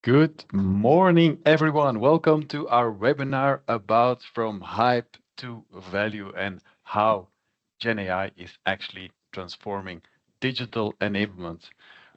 Good morning, everyone. Welcome to our webinar about from hype to value and how GenAI is actually transforming digital enablement.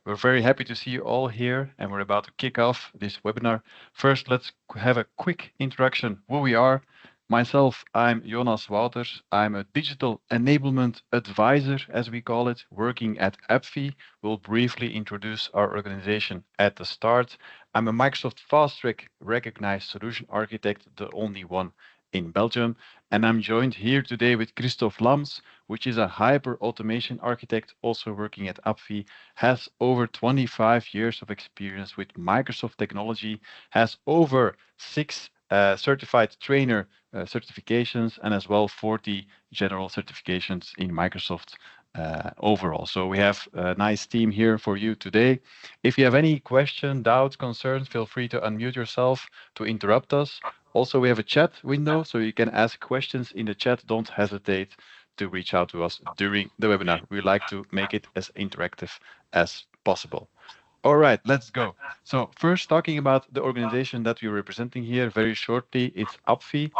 We're very happy to see you all here, and we're about to kick off this webinar. First, let's have a quick introduction who we are. Myself, I'm Jonas Wouters. I'm a digital enablement advisor, as we call it, working at AppFi. We'll briefly introduce our organization at the start. I'm a Microsoft Fast Track recognized solution architect, the only one in Belgium. And I'm joined here today with Christophe Lams, which is a hyper automation architect, also working at AppFi, has over 25 years of experience with Microsoft technology, has over six certified trainer certifications, and as well 40 general certifications in Microsoft overall. So we have a nice team here for you today. If you have any question, doubts, concerns, feel free to unmute yourself to interrupt us. Also, we have a chat window, so you can ask questions in the chat. Don't hesitate to reach out to us during the webinar. We like to make it as interactive as possible. All right, let's go. So first, talking about the organization that we're representing here very shortly, it's AppFi.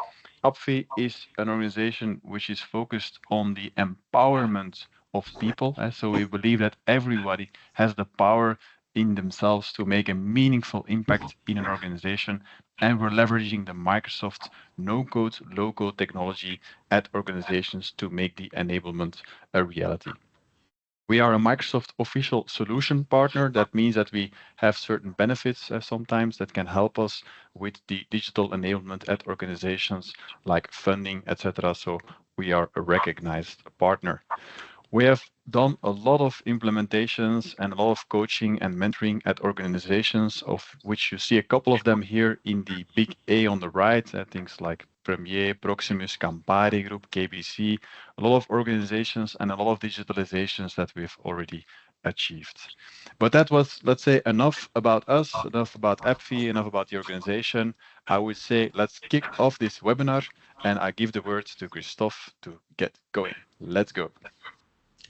AppFi is an organization which is focused on the empowerment of people. So we believe that everybody has the power in themselves to make a meaningful impact in an organization. And we're leveraging the Microsoft no-code, low-code technology at organizations to make the enablement a reality. We are a Microsoft official solution partner. That means that we have certain benefits sometimes that can help us with the digital enablement at organizations like funding, etc. So we are a recognized partner. We have done a lot of implementations and a lot of coaching and mentoring at organizations, of which you see a couple of them here in the big A on the right, things like Premier, Proximus, Campari Group, KBC, a lot of organizations and a lot of digitalizations that we've already achieved. But that was, let's say, enough about us, enough about AppFi, enough about the organization. I would say let's kick off this webinar, and I give the word to Christophe to get going. Let's go.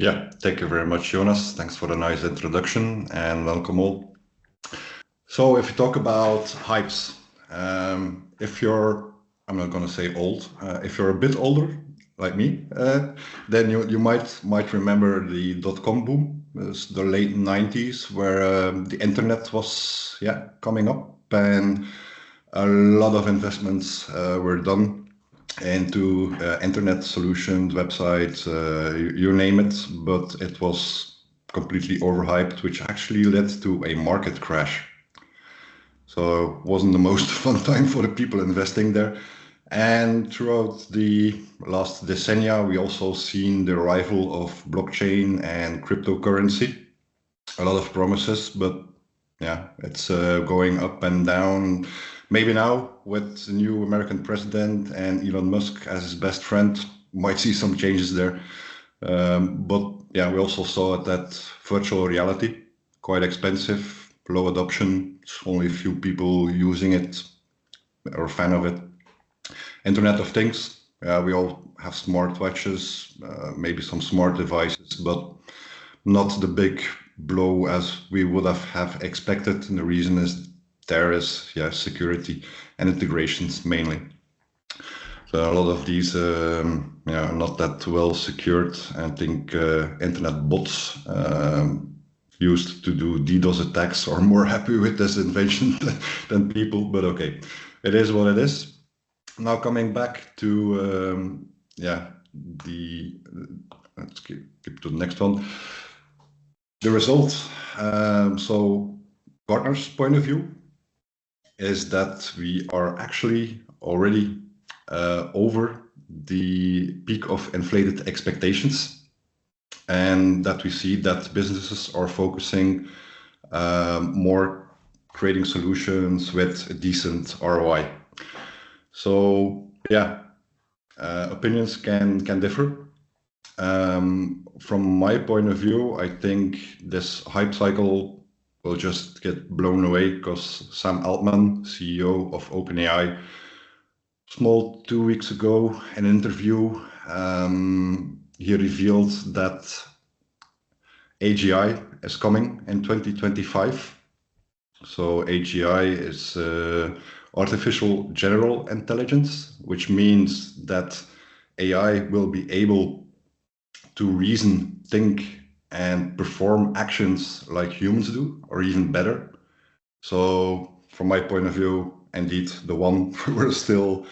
Yeah, thank you very much, Jonas. Thanks for the nice introduction and welcome all. So if you talk about hypes, if you're, I'm not going to say old, if you're a bit older like me, then you might remember the dot-com boom. It was the late 90s where the internet was coming up and a lot of investments were done into internet solutions, websites, you name it, but it was completely overhyped, which actually led to a market crash. So it wasn't the most fun time for the people investing there. And throughout the last decennia, we also seen the arrival of blockchain and cryptocurrency. A lot of promises, but yeah, it's going up and down. Maybe now with the new American president and Elon Musk as his best friend, might see some changes there. But yeah, we also saw that virtual reality, quite expensive, low adoption, only a few people using it or a fan of it. Internet of Things, we all have smartwatches, maybe some smart devices, but not the big blow as we would have expected. And the reason is there is security and integrations mainly. So a lot of these are not that well secured. I think internet bots used to do DDoS attacks are more happy with this invention than people, but okay, it is what it is. Now coming back to let's keep to the next one. The result, so Gartner's point of view is that we are actually already over the peak of inflated expectations, and that we see that businesses are focusing more creating solutions with a decent ROI. So yeah, opinions can differ. From my point of view, I think this hype cycle will just get blown away because Sam Altman, CEO of OpenAI, 2 weeks ago in an interview, he revealed that AGI is coming in 2025. So AGI is artificial general intelligence, which means that AI will be able to reason, think, and perform actions like humans do, or even better. So from my point of view, indeed, the one we're still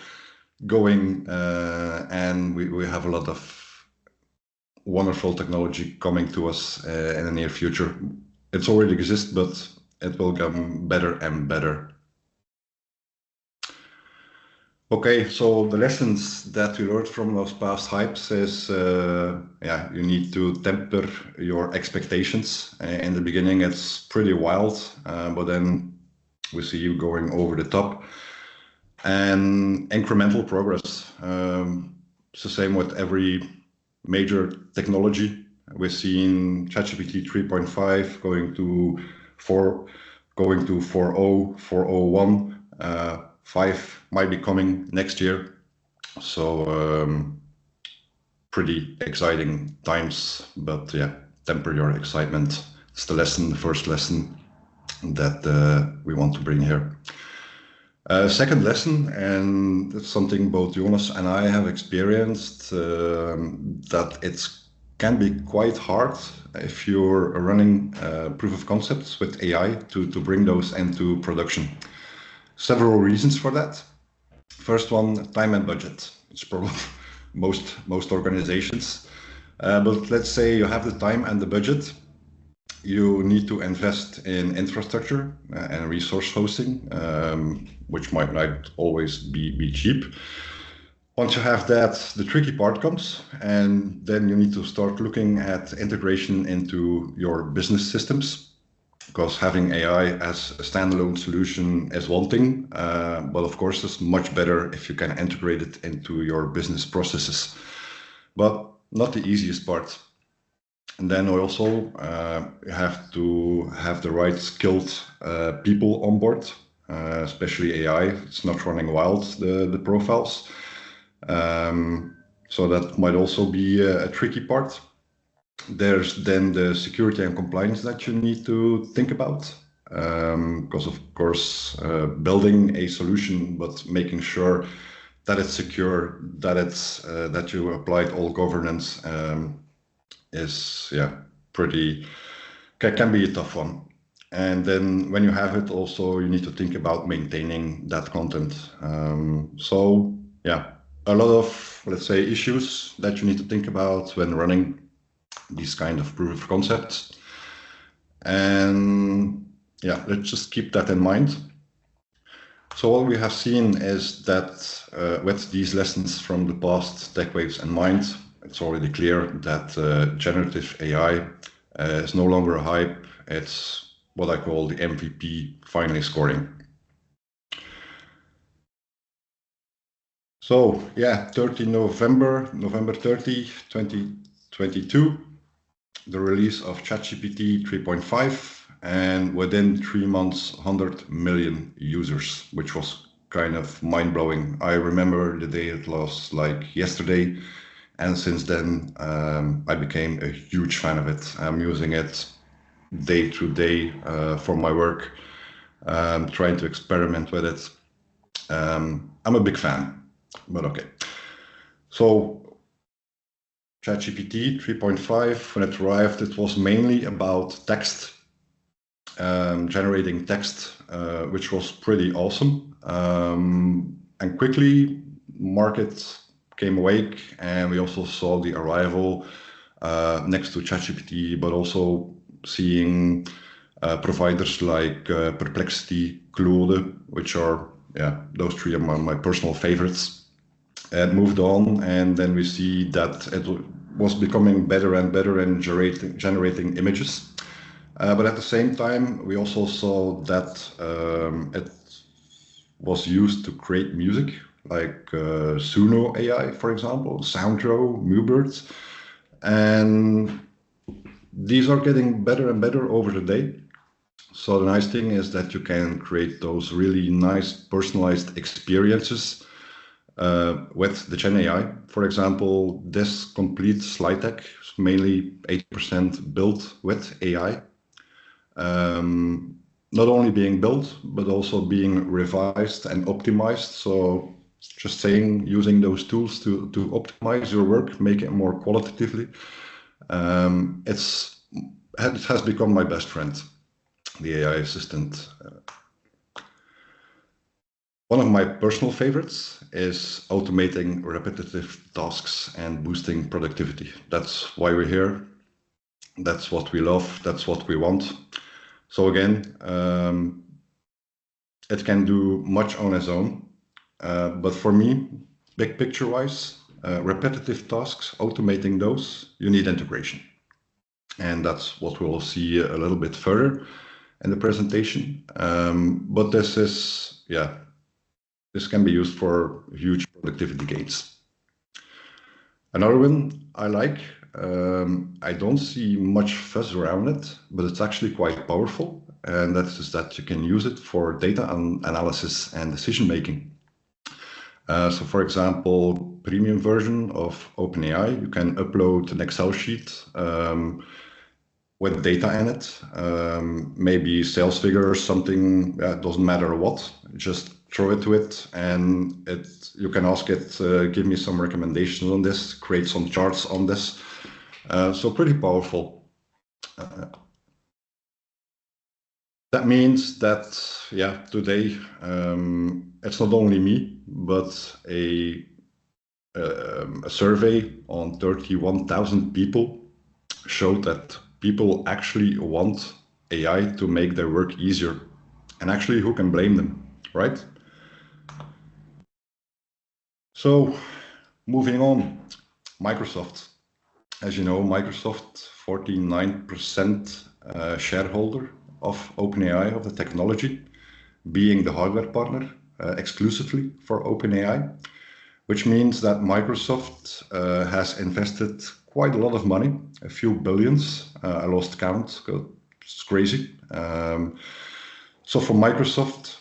going, and we have a lot of wonderful technology coming to us in the near future. It's already exists, but it will become better and better. Okay, so the lessons that we learned from those past hypes is, yeah, you need to temper your expectations. In the beginning, it's pretty wild, but then we see you going over the top. And incremental progress. It's the same with every major technology. We're seeing ChatGPT 3.5 going to 4, going to 4.0, 4.01. 5 might be coming next year. So pretty exciting times, but yeah, temper your excitement. It's the lesson, the first lesson that we want to bring here. Second lesson, and it's something both Jonas and I have experienced, that it can be quite hard if you're running proof of concepts with AI to bring those into production. Several reasons for that. First one, time and budget. It's probably most organizations. But let's say you have the time and the budget. You need to invest in infrastructure and resource hosting, which might not always be cheap. Once you have that, the tricky part comes, and then you need to start looking at integration into your business systems, because having AI as a standalone solution is one thing, but of course it's much better if you can integrate it into your business processes, but not the easiest part. And then also have to have the right skilled people on board, especially AI. It's not running wild, the profiles. So that might also be a tricky part. There's then the security and compliance that you need to think about. Because of course, building a solution, but making sure that it's secure, that it's that you applied all governance, is pretty can be a tough one. And then when you have it, also you need to think about maintaining that content. So yeah, a lot of, let's say, issues that you need to think about when running these kind of proof of concepts. And yeah, let's just keep that in mind. So what we have seen is that with these lessons from the past tech waves in mind, it's already clear that generative AI is no longer a hype. It's what I call the MVP finally scoring. So yeah, 30 November 30, 2022, the release of ChatGPT 3.5, and within 3 months, 100 million users, which was kind of mind-blowing. I remember the day it was like yesterday, and since then I became a huge fan of it. I'm using it day to day for my work, trying to experiment with it. I'm a big fan, but okay. So ChatGPT 3.5, when it arrived, it was mainly about text, generating text, which was pretty awesome. And quickly, market came awake, and we also saw the arrival next to ChatGPT, but also seeing providers like Perplexity, Claude, which are, those three are my personal favorites. It moved on, and then we see that it was becoming better and better in generating images. But at the same time, we also saw that it was used to create music, like Suno AI, for example, Soundro, Mubert. And these are getting better and better over the day. So the nice thing is that you can create those really nice personalized experiences with the GenAI. For example, this complete slide deck is mainly 80% built with AI. not only being built, but also being revised and optimized. So just saying, using those tools to optimize your work, make it more qualitatively, it has become my best friend, the AI assistant. One of my personal favorites is automating repetitive tasks and boosting productivity. That's why we're here. That's what we love. That's what we want. So again, it can do much on its own. But for me, big picture wise, repetitive tasks, automating those, you need integration. And that's what we'll see a little bit further in the presentation. But this can be used for huge productivity gains. Another one I like, I don't see much fuzz around it, but it's actually quite powerful. And that is that you can use it for data analysis and decision making. So for example, premium version of OpenAI, you can upload an Excel sheet with data in it, maybe sales figures, something, doesn't matter what, just throw it to it and you can ask it, give me some recommendations on this, create some charts on this. So pretty powerful. That means that, today it's not only me, but a survey on 31,000 people showed that people actually want AI to make their work easier. And actually, who can blame them, right? So, moving on, Microsoft. As you know, Microsoft, 49% shareholder of OpenAI, of the technology, being the hardware partner exclusively for OpenAI, which means that Microsoft has invested quite a lot of money, a few billions. I lost count, it's crazy. So for Microsoft,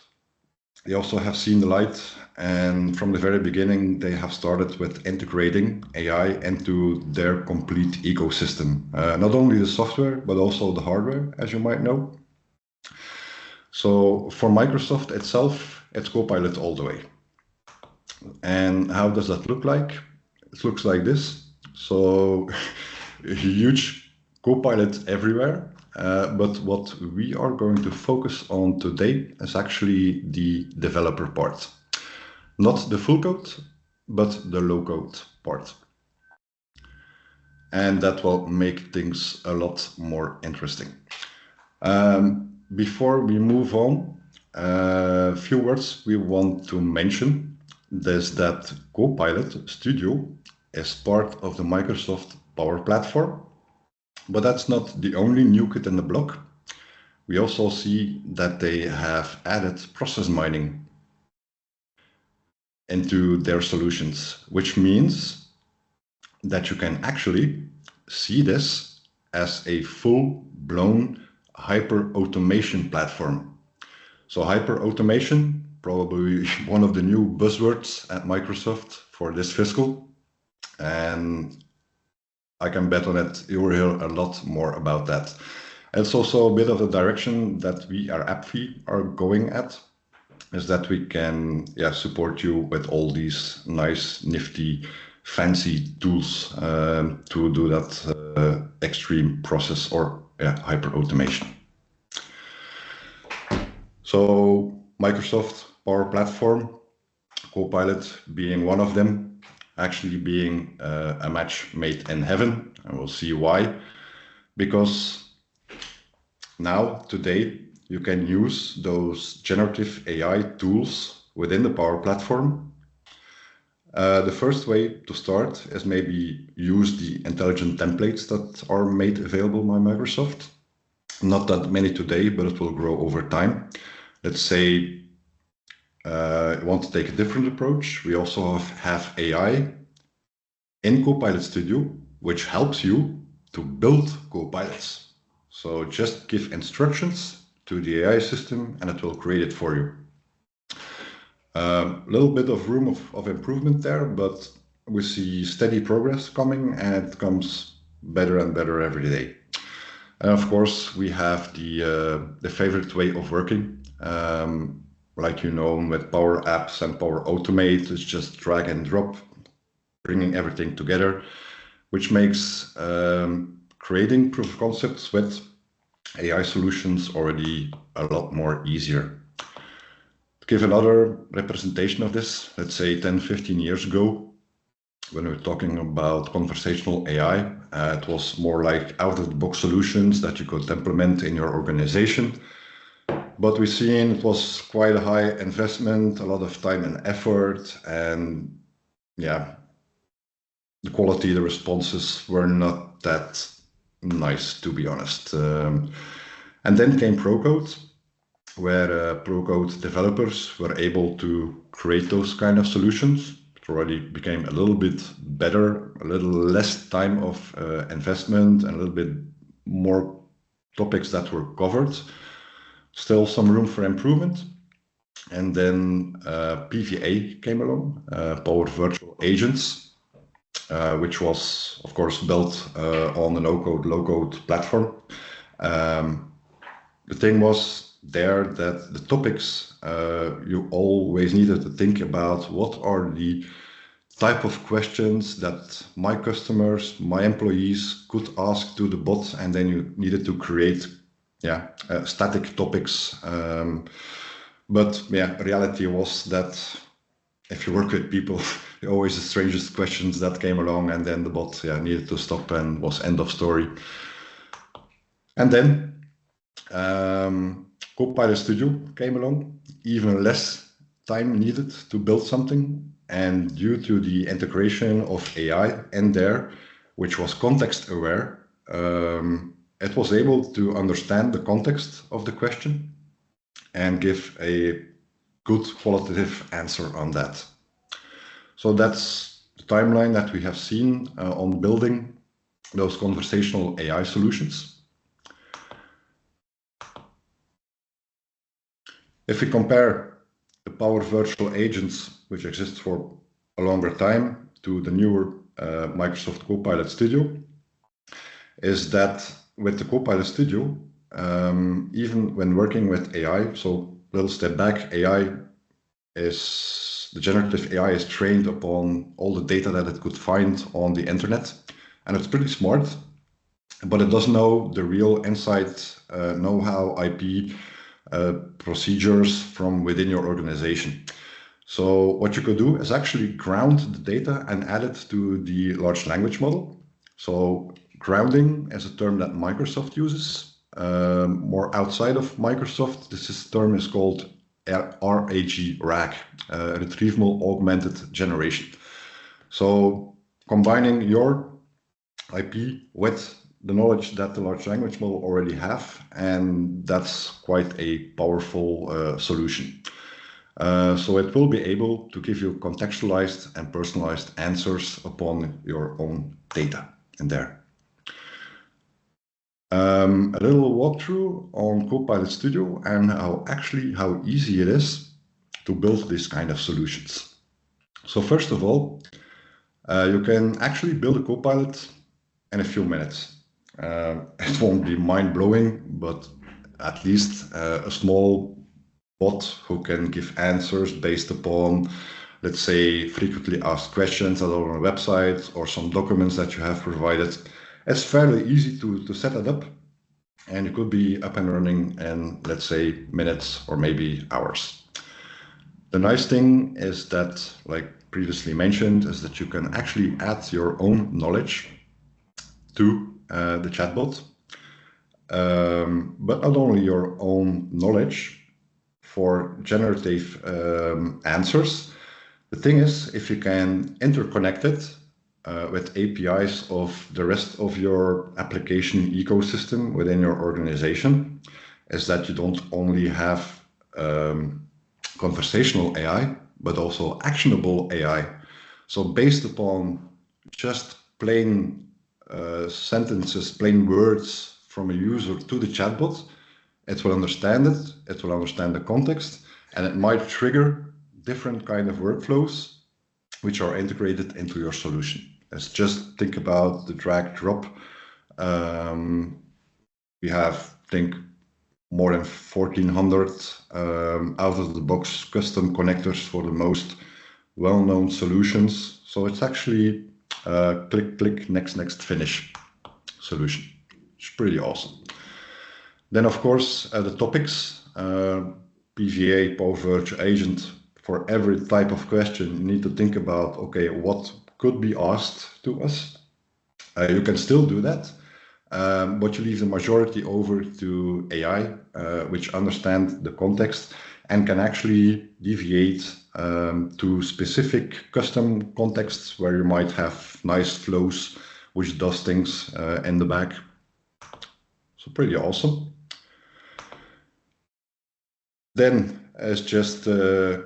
they also have seen the light, and from the very beginning, they have started with integrating AI into their complete ecosystem. Not only the software, but also the hardware, as you might know. So for Microsoft itself, it's Copilot all the way. And how does that look like? It looks like this. So a huge Copilot everywhere. But what we are going to focus on today is actually the developer part. Not the full code, but the low code part. And that will make things a lot more interesting. Before we move on, a few words we want to mention is that Copilot Studio is part of the Microsoft Power Platform, but that's not the only new kid in the block. We also see that they have added process mining into their solutions, which means that you can actually see this as a full-blown hyper-automation platform. So hyper-automation, probably one of the new buzzwords at Microsoft for this fiscal. And I can bet on it, you will hear a lot more about that. It's also a bit of the direction that we at AppFi are going at, is that we can support you with all these nice, nifty, fancy tools to do that extreme process or hyper automation. So Microsoft Power Platform, Copilot being one of them, actually being a match made in heaven, and we'll see why. Because now, today, you can use those generative AI tools within the Power Platform. The first way to start is maybe use the intelligent templates that are made available by Microsoft. Not that many today, but it will grow over time. Let's say you want to take a different approach. We also have AI in Copilot Studio, which helps you to build Copilots. So just give instructions to the AI system and it will create it for you. A little bit of room of improvement there, but we see steady progress coming and it comes better and better every day. And of course, we have the favorite way of working. Like you know, with Power Apps and Power Automate, it's just drag and drop, bringing everything together, which makes creating proof of concepts with AI solutions already a lot more easier. To give another representation of this, let's say 10, 15 years ago, when we were talking about conversational AI, it was more like out-of-the-box solutions that you could implement in your organization. But we've seen it was quite a high investment, a lot of time and effort, and yeah, the quality, the responses were not that nice, to be honest. And then came ProCode, where ProCode developers were able to create those kind of solutions. It already became a little bit better, a little less time of investment, and a little bit more topics that were covered. Still some room for improvement. And then PVA came along, Power Virtual Agents, which was, of course, built on a no-code, low-code platform. The thing was there that the topics you always needed to think about what are the type of questions that my customers, my employees could ask to the bot, and then you needed to create static topics. But yeah, reality was that if you work with people, always the strangest questions that came along, and then the bot needed to stop and was end of story. And then Copilot Studio came along, even less time needed to build something. And due to the integration of AI in there, which was context aware, it was able to understand the context of the question and give a good qualitative answer on that. So that's the timeline that we have seen on building those conversational AI solutions. If we compare the Power Virtual Agents, which exist for a longer time, to the newer Microsoft Copilot Studio, is that with the Copilot Studio, even when working with AI, so a little step back, the generative AI is trained upon all the data that it could find on the internet, and it's pretty smart, but it doesn't know the real insight, know-how, IP, procedures from within your organization. So what you could do is actually ground the data and add it to the large language model. So grounding is a term that Microsoft uses. More outside of Microsoft, this term is called RAG, Retrieval Augmented Generation. So combining your IP with the knowledge that the large language model already have, and that's quite a powerful solution. So it will be able to give you contextualized and personalized answers upon your own data in there. A little walkthrough on Copilot Studio and how easy it is to build this kind of solutions. So first of all, you can actually build a Copilot in a few minutes. It won't be mind-blowing, but at least a small bot who can give answers based upon, let's say, frequently asked questions that are on a website or some documents that you have provided. It's fairly easy to set it up, and it could be up and running in, let's say, minutes or maybe hours. The nice thing is that, like previously mentioned, is that you can actually add your own knowledge to the chatbot, but not only your own knowledge for generative answers. The thing is, if you can interconnect it with APIs of the rest of your application ecosystem within your organization, is that you don't only have conversational AI, but also actionable AI. So based upon just plain sentences, plain words from a user to the chatbot, it will understand it, it will understand the context, and it might trigger different kind of workflows which are integrated into your solution. Let's just think about the drag drop We have, I think, more than 1,400 out-of-the-box custom connectors for the most well-known solutions. So it's actually click, click, next, next, finish solution. It's pretty awesome. Then, of course, the topics, PVA, Power Virtual Agent. For every type of question, you need to think about, okay, what could be asked to us? You can still do that, but you leave the majority over to AI, which understand the context and can actually deviate to specific custom contexts where you might have nice flows, which does things in the back. So pretty awesome. Then it's just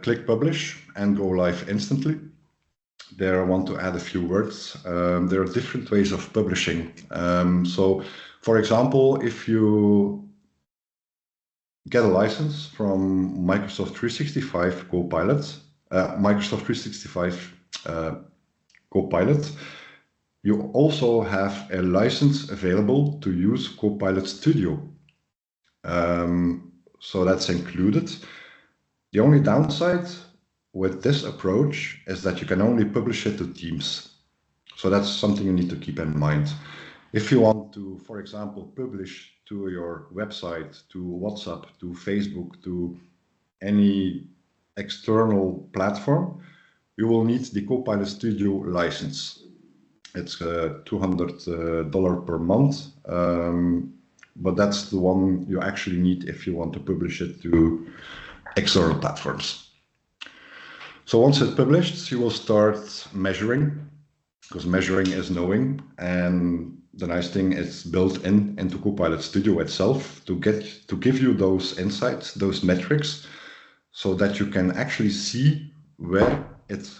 click publish and go live instantly. There I want to add a few words. There are different ways of publishing. So for example, if you get a license from Microsoft 365 Copilot, Microsoft 365 Copilot, you also have a license available to use Copilot Studio. So that's included. The only downside with this approach is that you can only publish it to teams. So that's something you need to keep in mind. If you want to, for example, publish to your website, to WhatsApp, to Facebook, to any external platform, you will need the Copilot Studio license. It's $200 per month, but that's the one you actually need if you want to publish it to external platforms. So once it's published, you will start measuring, because measuring is knowing, and the nice thing is built into Copilot Studio itself to give you those insights, those metrics, so that you can actually see where it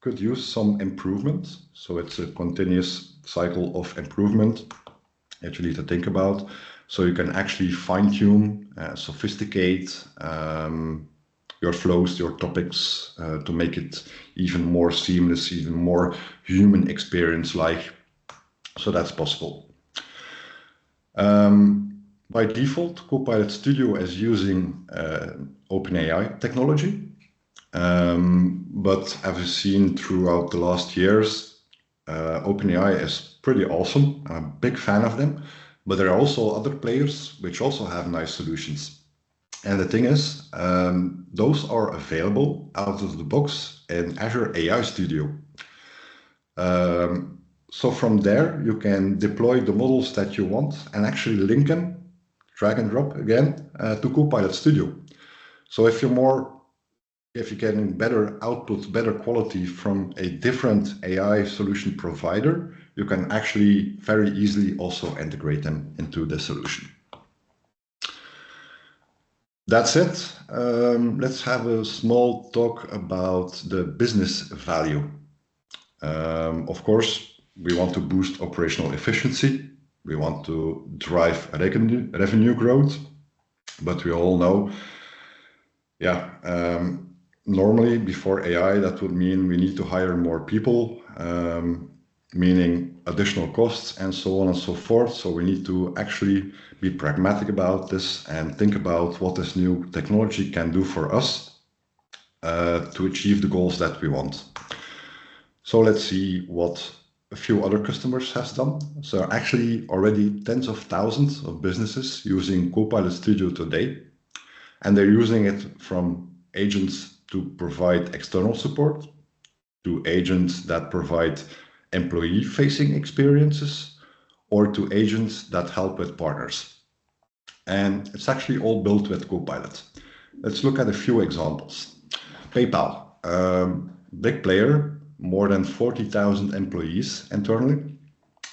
could use some improvement. So it's a continuous cycle of improvement that you need to think about. So you can actually fine-tune, sophisticate your flows, your topics, to make it even more seamless, even more human experience-like. So that's possible. By default, Copilot Studio is using OpenAI technology. But as we've seen throughout the last years, OpenAI is pretty awesome. I'm a big fan of them. But there are also other players which also have nice solutions. And the thing is, those are available out of the box in Azure AI Studio. So from there, you can deploy the models that you want and actually link them, drag and drop again, to Copilot Studio. So if you're getting better output, better quality from a different AI solution provider, you can actually very easily also integrate them into the solution. That's it. Let's have a small talk about the business value. Of course, we want to boost operational efficiency. We want to drive revenue growth, but we all know, normally before AI, that would mean we need to hire more people, meaning additional costs and so on and so forth. So we need to actually be pragmatic about this and think about what this new technology can do for us to achieve the goals that we want. So let's see what a few other customers has done. So actually already tens of thousands of businesses using Copilot Studio today, and they're using it from agents to provide external support, to agents that provide employee-facing experiences, or to agents that help with partners. And it's actually all built with Copilot. Let's look at a few examples. PayPal, big player, more than 40,000 employees internally,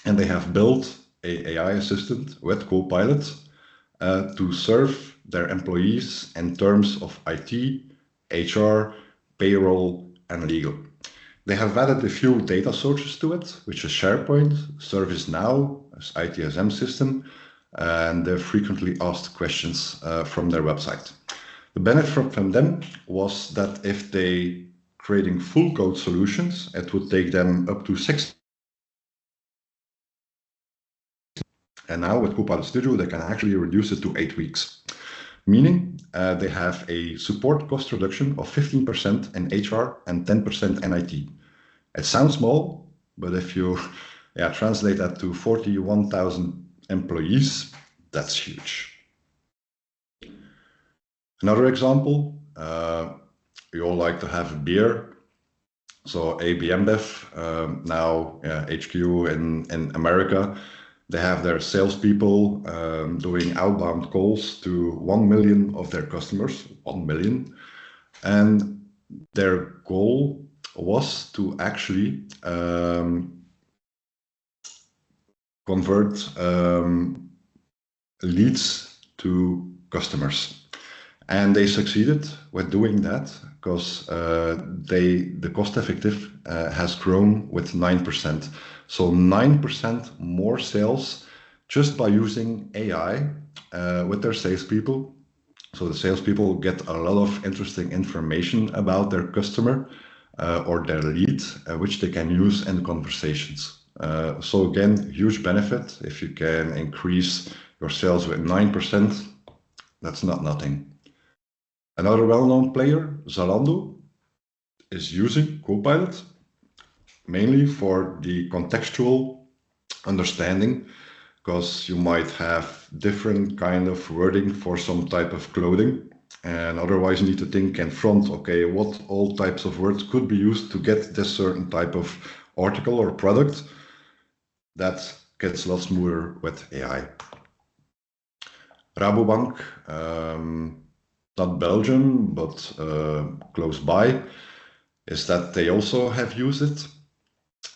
and they have built an AI assistant with Copilot to serve their employees in terms of IT, HR, payroll, and legal. They have added a few data sources to it, which is SharePoint, ServiceNow, as ITSM system, and the frequently asked questions from their website. The benefit from them was that if they creating full code solutions, it would take them up to 6. And now with Copilot Studio, they can actually reduce it to 8 weeks, meaning they have a support cost reduction of 15% in HR and 10% in IT. It sounds small, but if you translate that to 41,000 employees, that's huge. Another example, we all like to have a beer. So AB InBev, now HQ in America, they have their salespeople doing outbound calls to 1 million of their customers, 1 million. And their goal was to actually convert leads to customers. And they succeeded with doing that because the cost effective has grown with 9%. So 9% more sales just by using AI with their salespeople. So the salespeople get a lot of interesting information about their customer or their lead, which they can use in conversations. So again, huge benefit. If you can increase your sales with 9%, that's not nothing. Another well-known player, Zalando, is using Copilot mainly for the contextual understanding, because you might have different kind of wording for some type of clothing, and otherwise you need to think in front, okay, what all types of words could be used to get this certain type of article or product. That gets a lot smoother with AI. Rabobank, not Belgium, but close by, is that they also have used it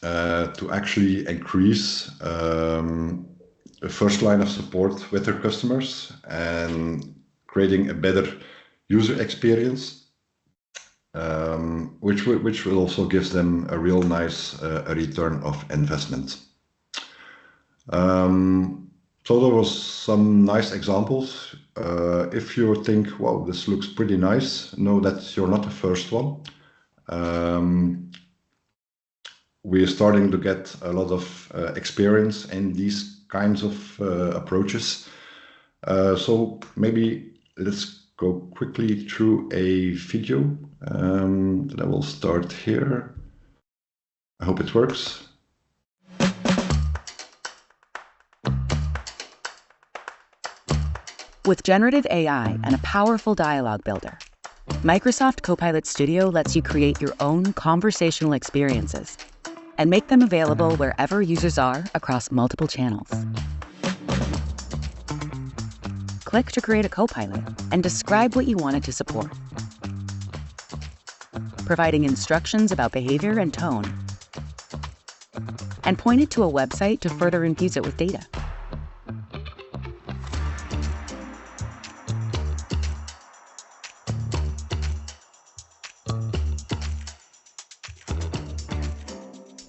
to actually increase the first line of support with their customers and creating a better user experience, which will also give them a real nice return of investment. So there was some nice examples. If you think, wow, this looks pretty nice, know that you're not the first one. We're starting to get a lot of experience in these kinds of approaches. So maybe let's go quickly through a video that I will start here. I hope it works. With generative AI and a powerful dialogue builder, Microsoft Copilot Studio lets you create your own conversational experiences and make them available wherever users are across multiple channels. Click to create a Copilot and describe what you want it to support, providing instructions about behavior and tone, and point it to a website to further infuse it with data.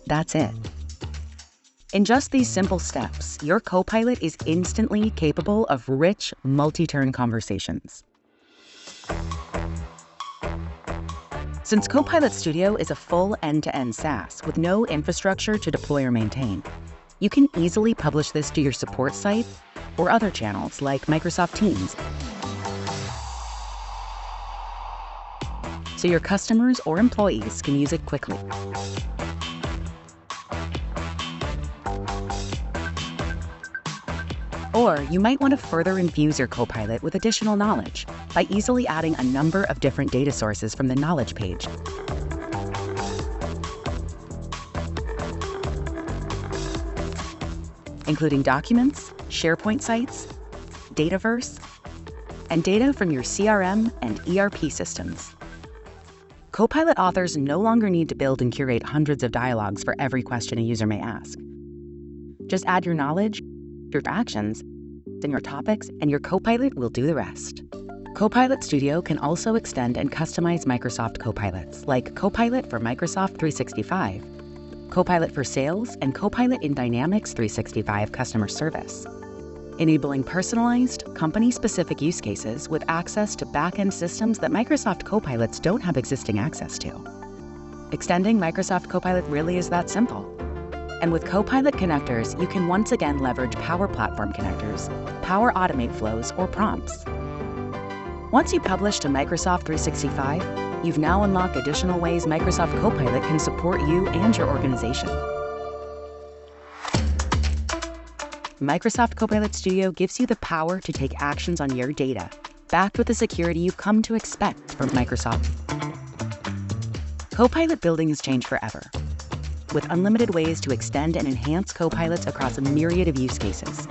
That's it. In just these simple steps, your Copilot is instantly capable of rich, multi-turn conversations. Since Copilot Studio is a full end-to-end SaaS with no infrastructure to deploy or maintain, you can easily publish this to your support site or other channels like Microsoft Teams, so your customers or employees can use it quickly. Or you might want to further infuse your Copilot with additional knowledge by easily adding a number of different data sources from the Knowledge page. Including documents, SharePoint sites, Dataverse, and data from your CRM and ERP systems. Copilot authors no longer need to build and curate hundreds of dialogues for every question a user may ask. Just add your knowledge, your actions, and your topics, and your Copilot will do the rest. Copilot Studio can also extend and customize Microsoft Copilots, like Copilot for Microsoft 365, Copilot for Sales, and Copilot in Dynamics 365 Customer Service, enabling personalized, company-specific use cases with access to back-end systems that Microsoft Copilots don't have existing access to. Extending Microsoft Copilot really is that simple. And with Copilot connectors, you can once again leverage Power Platform connectors, Power Automate flows, or prompts. Once you publish to Microsoft 365, you've now unlocked additional ways Microsoft Copilot can support you and your organization. Microsoft Copilot Studio gives you the power to take actions on your data, backed with the security you've come to expect from Microsoft. Copilot building has changed forever, with unlimited ways to extend and enhance Copilots across a myriad of use cases,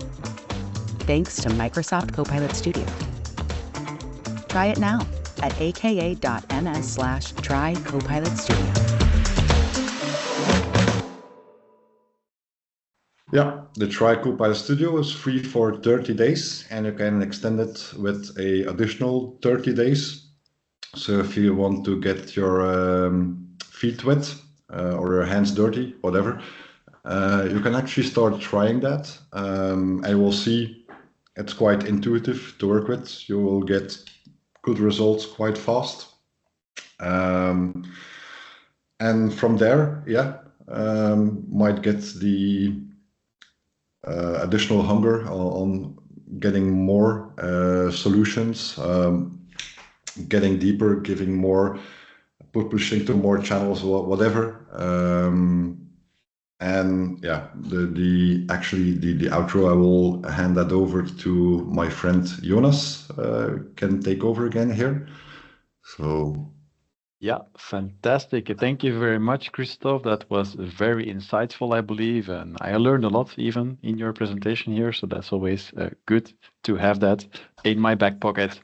thanks to Microsoft Copilot Studio. Try it now at aka.ms/try Copilot Studio. Yeah, the Try Copilot Studio is free for 30 days, and you can extend it with a additional 30 days. So if you want to get your feet wet or your hands dirty, whatever, you can actually start trying that. And you will see it's quite intuitive to work with. You will get good results quite fast. And from there, might get the additional hunger on getting more solutions, getting deeper, giving more, pushing to more channels, whatever. And yeah, the outro, I will hand that over to my friend Jonas. Can take over again here. So. Yeah, fantastic. Thank you very much, Christoph. That was very insightful, I believe, and I learned a lot even in your presentation here. So that's always good to have that in my back pocket.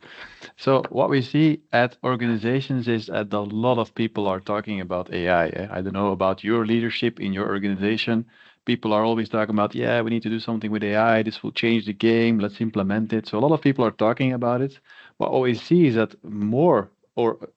So what we see at organizations is that a lot of people are talking about AI. I don't know about your leadership in your organization. People are always talking about, yeah, we need to do something with AI. This will change the game. Let's implement it. So a lot of people are talking about it. What we see is that more or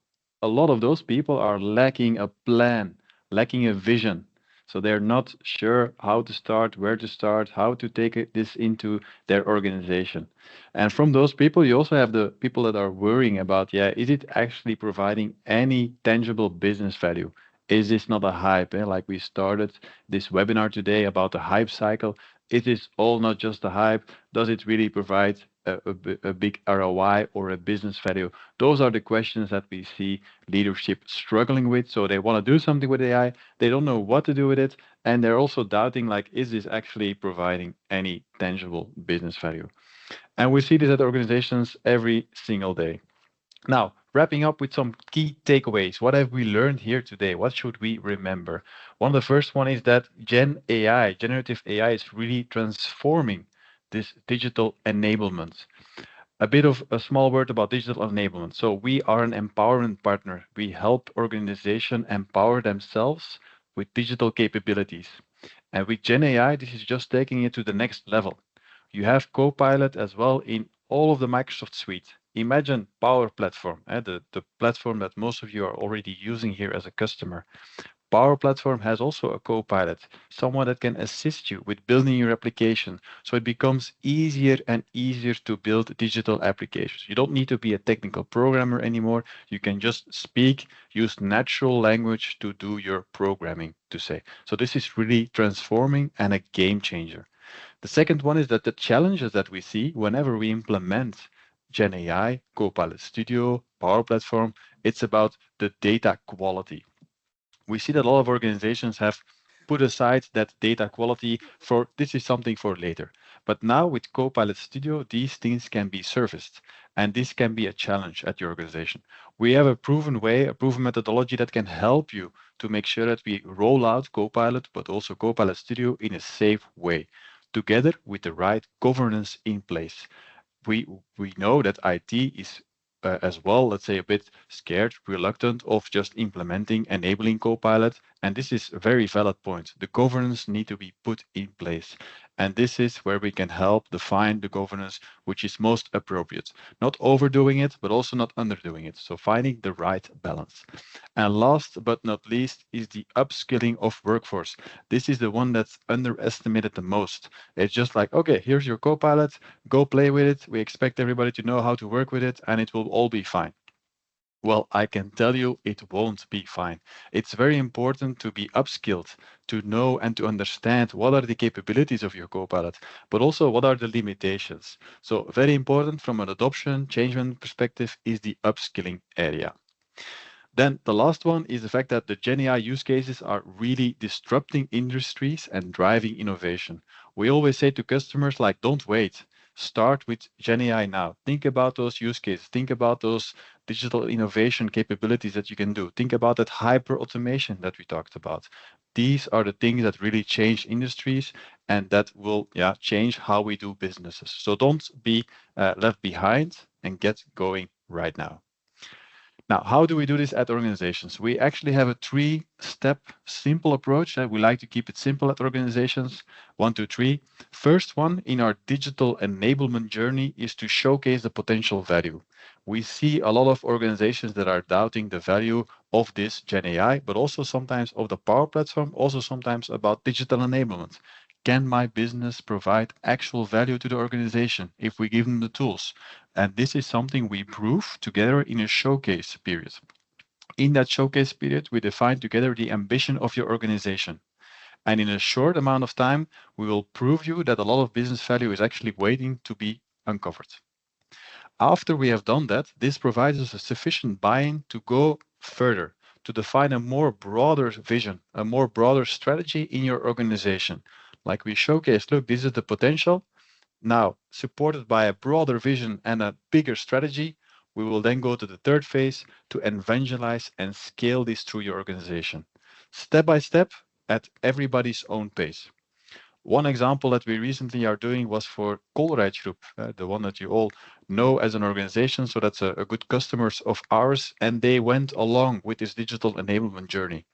a lot of those people are lacking a plan, lacking a vision. So they're not sure how to start, where to start, how to take this into their organization. And from those people, you also have the people that are worrying about, yeah, is it actually providing any tangible business value? Is this not a hype? Like we started this webinar today about the hype cycle. Is this all not just a hype? Does it really provide a big ROI or a business value? Those are the questions that we see leadership struggling with. So they want to do something with AI. They don't know what to do with it. And they're also doubting, like, is this actually providing any tangible business value? And we see this at organizations every single day. Now, wrapping up with some key takeaways. What have we learned here today? What should we remember? One of the first one is that Gen AI, generative AI, is really transforming this digital enablement. A bit of a small word about digital enablement. So we are an empowerment partner. We help organizations empower themselves with digital capabilities. And with Gen AI, this is just taking it to the next level. You have Copilot as well in all of the Microsoft suite. Imagine Power Platform, the platform that most of you are already using here as a customer. Power Platform has also a co-pilot, someone that can assist you with building your application. So it becomes easier and easier to build digital applications. You don't need to be a technical programmer anymore. You can just speak, use natural language to do your programming, to say. So this is really transforming and a game changer. The second one is that the challenges that we see whenever we implement GenAI, Copilot Studio, Power Platform, it's about the data quality. We see that a lot of organizations have put aside that data quality for this is something for later. But now with Copilot Studio, these things can be serviced. And this can be a challenge at your organization. We have a proven way, a proven methodology that can help you to make sure that we roll out Copilot, but also Copilot Studio in a safe way, together with the right governance in place. We know that IT is as well, let's say, a bit scared, reluctant of just implementing, enabling Copilot. And this is a very valid point. The governance need to be put in place. And this is where we can help define the governance which is most appropriate. Not overdoing it, but also not underdoing it. So finding the right balance. And last but not least is the upskilling of workforce. This is the one that's underestimated the most. It's just like, okay, here's your Copilot, go play with it. We expect everybody to know how to work with it, and it will all be fine. Well, I can tell you it won't be fine. It's very important to be upskilled, to know and to understand what are the capabilities of your Copilot, but also what are the limitations. So very important from an adoption, change management perspective is the upskilling area. Then the last one is the fact that the GenAI use cases are really disrupting industries and driving innovation. We always say to customers, like, don't wait. Start with GenAI now. Think about those use cases. Think about those digital innovation capabilities that you can do. Think about that hyper automation that we talked about. These are the things that really change industries and that will, yeah, change how we do businesses. So don't be left behind and get going right now. Now, how do we do this at organizations? We actually have a three-step simple approach. We like to keep it simple at organizations. One, two, three. First one in our digital enablement journey is to showcase the potential value. We see a lot of organizations that are doubting the value of this Gen AI, but also sometimes of the Power Platform, also sometimes about digital enablement. Can my business provide actual value to the organization if we give them the tools? And this is something we prove together in a showcase period. In that showcase period, we define together the ambition of your organization. And in a short amount of time, we will prove you that a lot of business value is actually waiting to be uncovered. After we have done that, this provides us a sufficient buy-in to go further, to define a more broader vision, a more broader strategy in your organization. Like we showcase, look, this is the potential. Now, supported by a broader vision and a bigger strategy, we will then go to the third phase to evangelize and scale this through your organization, step by step at everybody's own pace. One example that we recently are doing was for Colruyt Group, the one that you all know as an organization. So that's a good customers of ours, and they went along with this digital enablement journey.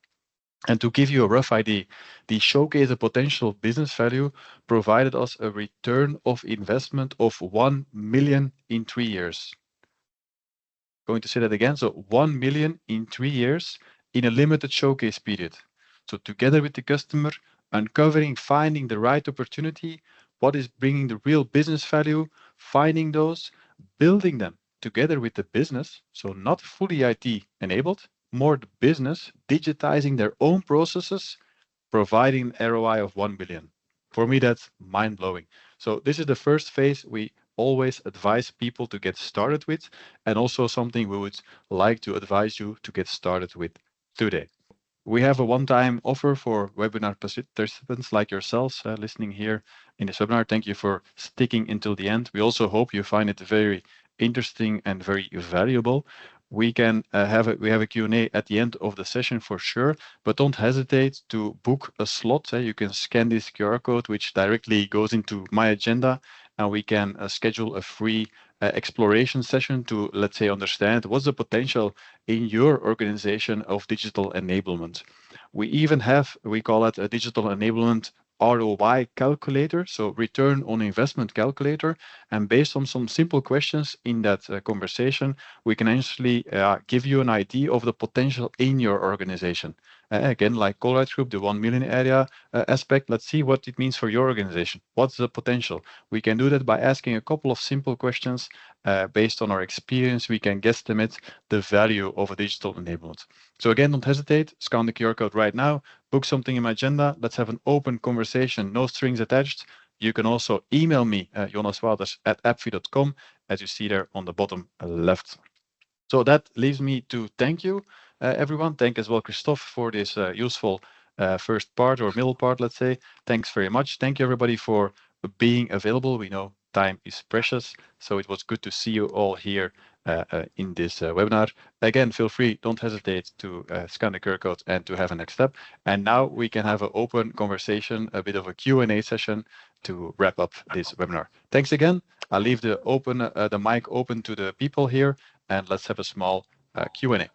And to give you a rough idea, the showcase a potential business value provided us a return of investment of 1 million in 3 years. Going to say that again. So 1 million in 3 years in a limited showcase period. So together with the customer, uncovering, finding the right opportunity, what is bringing the real business value, finding those, building them together with the business. So not fully IT enabled, more the business digitizing their own processes, providing an ROI of 1 billion. For me, that's mind blowing. So this is the first phase we always advise people to get started with, and also something we would like to advise you to get started with today. We have a one-time offer for webinar participants like yourselves listening here in this webinar. Thank you for sticking until the end. We also hope you find it very interesting and very valuable. We can have a Q&A at the end of the session for sure, but don't hesitate to book a slot. You can scan this QR code, which directly goes into my agenda, and we can schedule a free exploration session to, let's say, understand what's the potential in your organization of digital enablement. We even have, we call it a digital enablement ROI calculator, so return on investment calculator. And based on some simple questions in that conversation, we can actually give you an idea of the potential in your organization. Again, like Colruyt Group, the 1 million area aspect, let's see what it means for your organization. What's the potential? We can do that by asking a couple of simple questions. Based on our experience, we can guesstimate the value of a digital enablement. So again, don't hesitate, scan the QR code right now, book something in my agenda. Let's have an open conversation, no strings attached. You can also email me, jonaswouters@appfi.com, as you see there on the bottom left. So that leaves me to thank you, everyone. Thank as well, Christophe, for this useful first part or middle part, let's say. Thanks very much. Thank you, everybody, for being available. We know time is precious, so it was good to see you all here in this webinar. Again, feel free, don't hesitate to scan the QR code and to have a next step. And now we can have an open conversation, a bit of a Q&A session to wrap up this webinar. Thanks again. I'll leave the mic open to the people here, and let's have a small Q&A.